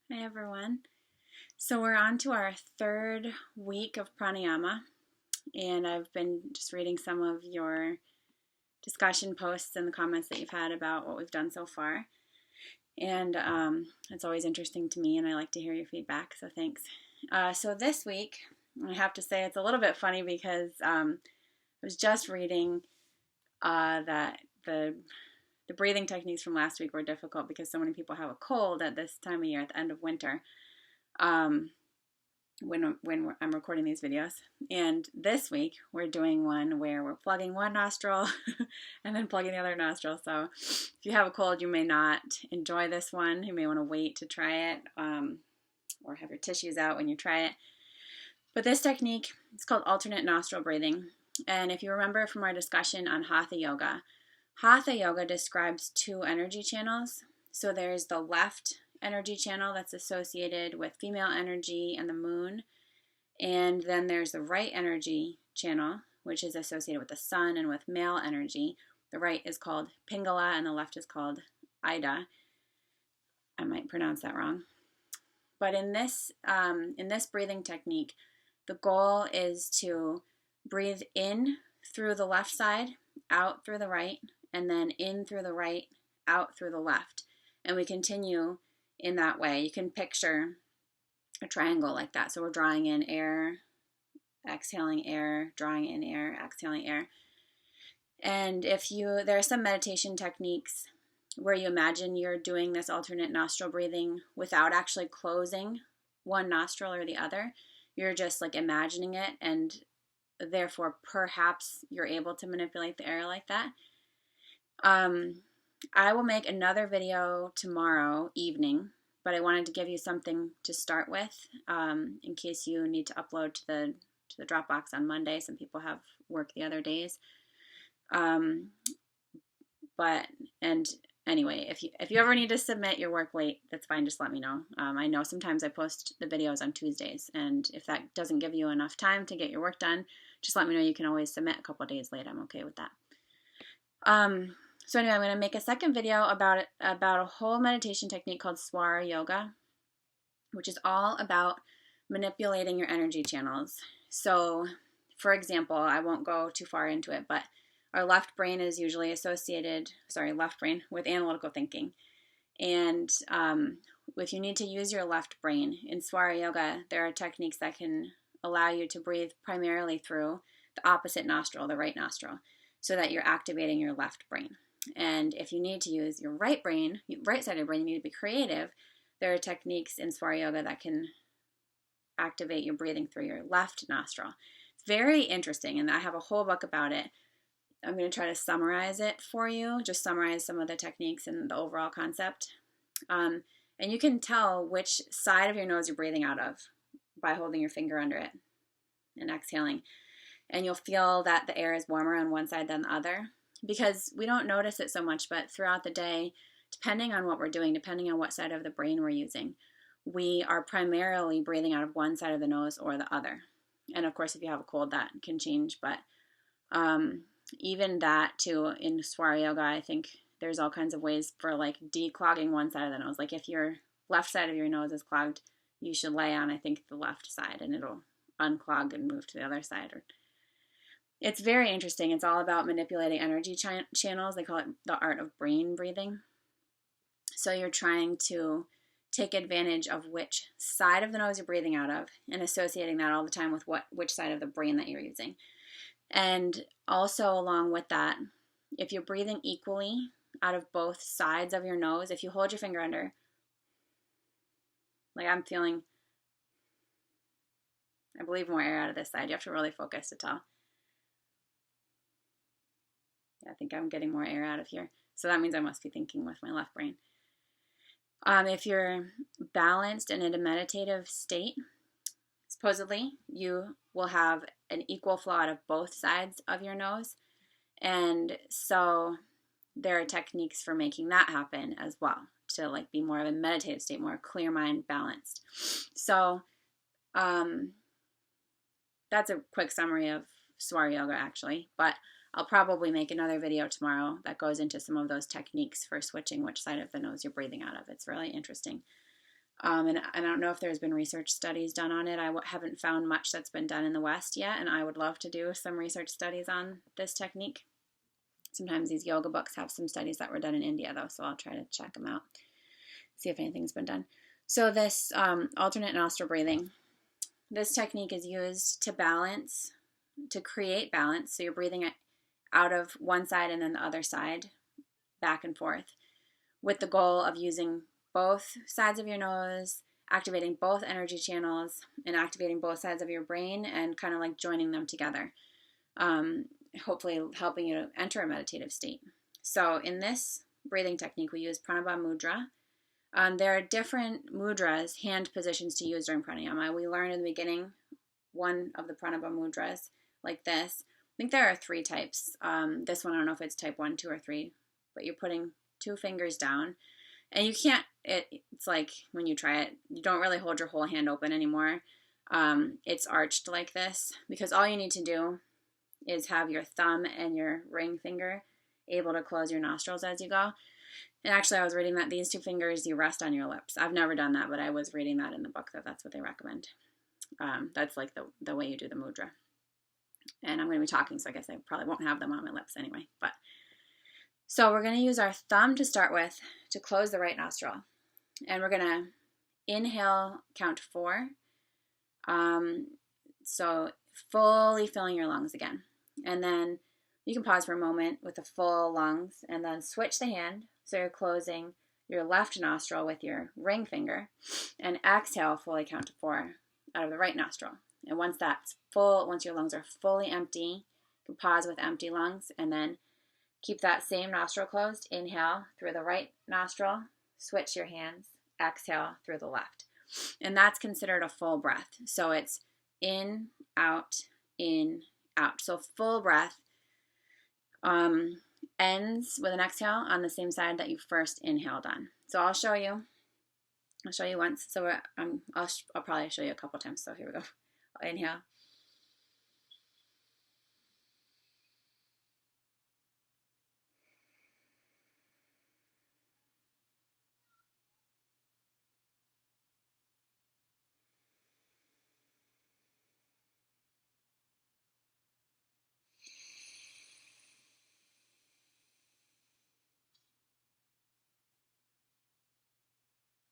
Hi everyone. So we're on to our third week of pranayama, and I've been just reading some of your discussion posts and the comments that you've had about what we've done so far. And it's always interesting to me, and I like to hear your feedback, so thanks. So this week, I have to say it's a little bit funny because I was just reading that the breathing techniques from last week were difficult because so many people have a cold at this time of year, at the end of winter. When I'm recording these videos. And this week we're doing one where we're plugging one nostril and then plugging the other nostril. So if you have a cold, you may not enjoy this one. You may want to wait to try it or have your tissues out when you try it. But this technique, it's called alternate nostril breathing. And if you remember from our discussion on Hatha Yoga describes two energy channels. So there's the left energy channel that's associated with female energy and the moon. And then there's the right energy channel, which is associated with the sun and with male energy. The right is called Pingala and the left is called Ida. I might pronounce that wrong. But in this breathing technique, the goal is to breathe in through the left side, out through the right, and then in through the right, out through the left. And we continue in that way. You can picture a triangle like that. So we're drawing in air, exhaling air, drawing in air, exhaling air. And there are some meditation techniques where you imagine you're doing this alternate nostril breathing without actually closing one nostril or the other. You're just like imagining it, and therefore perhaps you're able to manipulate the air like that. I will make another video tomorrow evening, but I wanted to give you something to start with in case you need to upload to the Dropbox on Monday. Some people have work the other days. Anyway, if you ever need to submit your work late, that's fine. Just let me know. I know sometimes I post the videos on Tuesdays, and if that doesn't give you enough time to get your work done, just let me know. You can always submit a couple of days late. I'm okay with that. So anyway, I'm going to make a second video about a whole meditation technique called Swara Yoga, which is all about manipulating your energy channels. So, for example, I won't go too far into it, but our left brain is usually associated, with analytical thinking. And if you need to use your left brain in Swara Yoga, there are techniques that can allow you to breathe primarily through the opposite nostril, the right nostril, so that you're activating your left brain. And if you need to use your right-sided brain, you need to be creative. There are techniques in Swara Yoga that can activate your breathing through your left nostril. It's very interesting, and I have a whole book about it. I'm going to try to summarize it for you, just summarize some of the techniques and the overall concept. And you can tell which side of your nose you're breathing out of by holding your finger under it and exhaling. And you'll feel that the air is warmer on one side than the other, because we don't notice it so much, but throughout the day, depending on what we're doing, depending on what side of the brain we're using, we are primarily breathing out of one side of the nose or the other. And of course, if you have a cold, that can change, but even that too, in Swara Yoga, I think there's all kinds of ways for like declogging one side of the nose. Like if your left side of your nose is clogged, you should lay on, I think, the left side, and it'll unclog and move to the other side. It's very interesting. It's all about manipulating energy channels. They call it the art of brain breathing. So you're trying to take advantage of which side of the nose you're breathing out of and associating that all the time with which side of the brain that you're using. And also along with that, if you're breathing equally out of both sides of your nose, if you hold your finger under, like I'm feeling, I believe, more air out of this side. You have to really focus to tell. I think I'm getting more air out of here. So that means I must be thinking with my left brain. If you're balanced and in a meditative state, supposedly you will have an equal flow out of both sides of your nose. And so there are techniques for making that happen as well, to like be more of a meditative state, more clear mind, balanced. So that's a quick summary of Swara Yoga, actually, but I'll probably make another video tomorrow that goes into some of those techniques for switching which side of the nose you're breathing out of. It's really interesting. And I don't know if there's been research studies done on it. I haven't found much that's been done in the West yet, and I would love to do some research studies on this technique. Sometimes these yoga books have some studies that were done in India, though, so I'll try to check them out, see if anything's been done. So this alternate nostril breathing, this technique is used to balance, to create balance. So you're breathing it out of one side and then the other side, back and forth, with the goal of using both sides of your nose, activating both energy channels, and activating both sides of your brain and kind of like joining them together. Hopefully helping you to enter a meditative state. So in this breathing technique, we use pranava mudra. There are different mudras, hand positions to use during pranayama. We learned in the beginning one of the pranava mudras, like this. I think there are 3 types. This one, I don't know if it's type 1, 2, or 3, but you're putting 2 fingers down. And you can't, it's like when you try it, you don't really hold your whole hand open anymore. It's arched like this because all you need to do is have your thumb and your ring finger able to close your nostrils as you go. And actually, I was reading that these 2 fingers, you rest on your lips. I've never done that, but I was reading that in the book that that's what they recommend. That's like the way you do the mudra. And I'm going to be talking, so I guess I probably won't have them on my lips anyway. But so we're going to use our thumb to start with to close the right nostril. And we're going to inhale, count 4. So fully filling your lungs again. And then you can pause for a moment with the full lungs and then switch the hand. So you're closing your left nostril with your ring finger and exhale, fully count to 4 out of the right nostril. And once that's full, once your lungs are fully empty, you can pause with empty lungs and then keep that same nostril closed. Inhale through the right nostril, switch your hands, exhale through the left. And that's considered a full breath. So it's in, out, in, out. So full breath ends with an exhale on the same side that you first inhaled on. So I'll show you once. So I'll probably show you a couple times. So here we go. I'll inhale.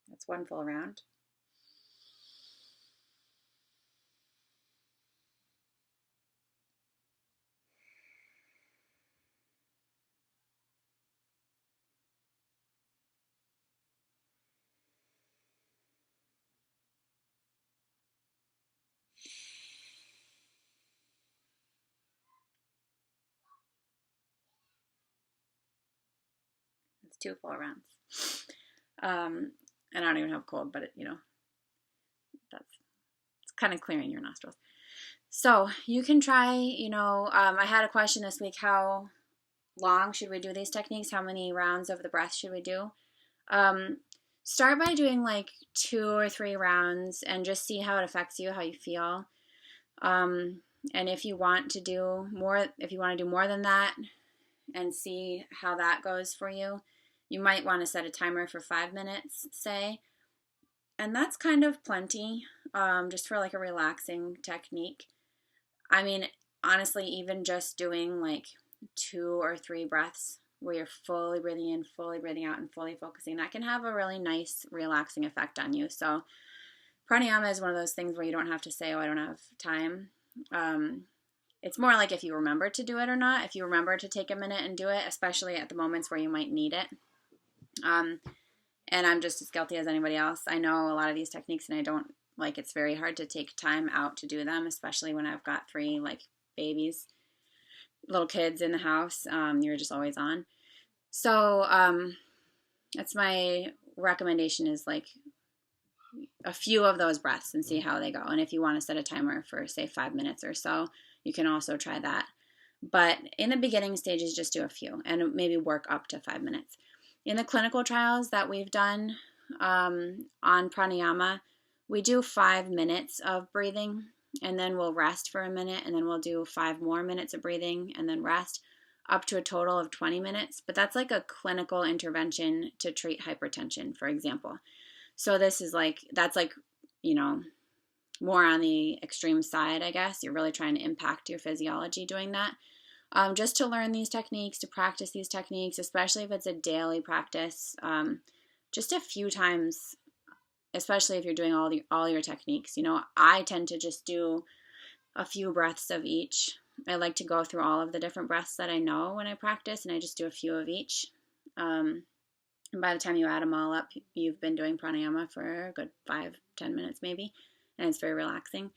That's one full round. It's 2 full rounds. And I don't even have a cold, but it's kind of clearing your nostrils. So you can try, I had a question this week, how long should we do these techniques? How many rounds of the breath should we do? Start by doing like 2 or 3 rounds and just see how it affects you, how you feel. And if you want to do more than that and see how that goes for you, you might want to set a timer for 5 minutes, say. And that's kind of plenty, just for like a relaxing technique. I mean, honestly, even just doing like 2 or 3 breaths where you're fully breathing in, fully breathing out, and fully focusing, that can have a really nice, relaxing effect on you. So pranayama is one of those things where you don't have to say, oh, I don't have time. It's more like if you remember to do it or not. If you remember to take a minute and do it, especially at the moments where you might need it. And I'm just as guilty as anybody else. I know a lot of these techniques and it's very hard to take time out to do them, especially when I've got 3 like babies, little kids in the house. You're just always on. So that's my recommendation, is like a few of those breaths and see how they go. And if you want to set a timer for say 5 minutes or so, you can also try that. But in the beginning stages, just do a few and maybe work up to 5 minutes. In the clinical trials that we've done on pranayama, we do 5 minutes of breathing, and then we'll rest for a minute, and then we'll do 5 more minutes of breathing, and then rest, up to a total of 20 minutes. But that's like a clinical intervention to treat hypertension, for example. So this is like, that's like, you know, more on the extreme side, I guess. You're really trying to impact your physiology doing that. Just to learn these techniques, to practice these techniques, especially if it's a daily practice, just a few times, especially if you're doing all your techniques. You know, I tend to just do a few breaths of each. I like to go through all of the different breaths that I know when I practice, and I just do a few of each. And by the time you add them all up, you've been doing pranayama for a good 5-10 minutes maybe, and it's very relaxing.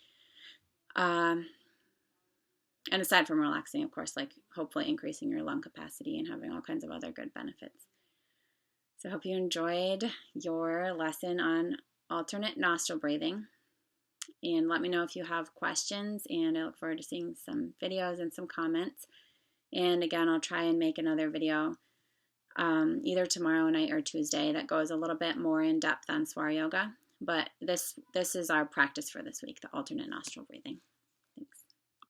And aside from relaxing, of course, like hopefully increasing your lung capacity and having all kinds of other good benefits. So I hope you enjoyed your lesson on alternate nostril breathing. And let me know if you have questions, and I look forward to seeing some videos and some comments. And again, I'll try and make another video either tomorrow night or Tuesday that goes a little bit more in depth on Swara Yoga. But this is our practice for this week, the alternate nostril breathing.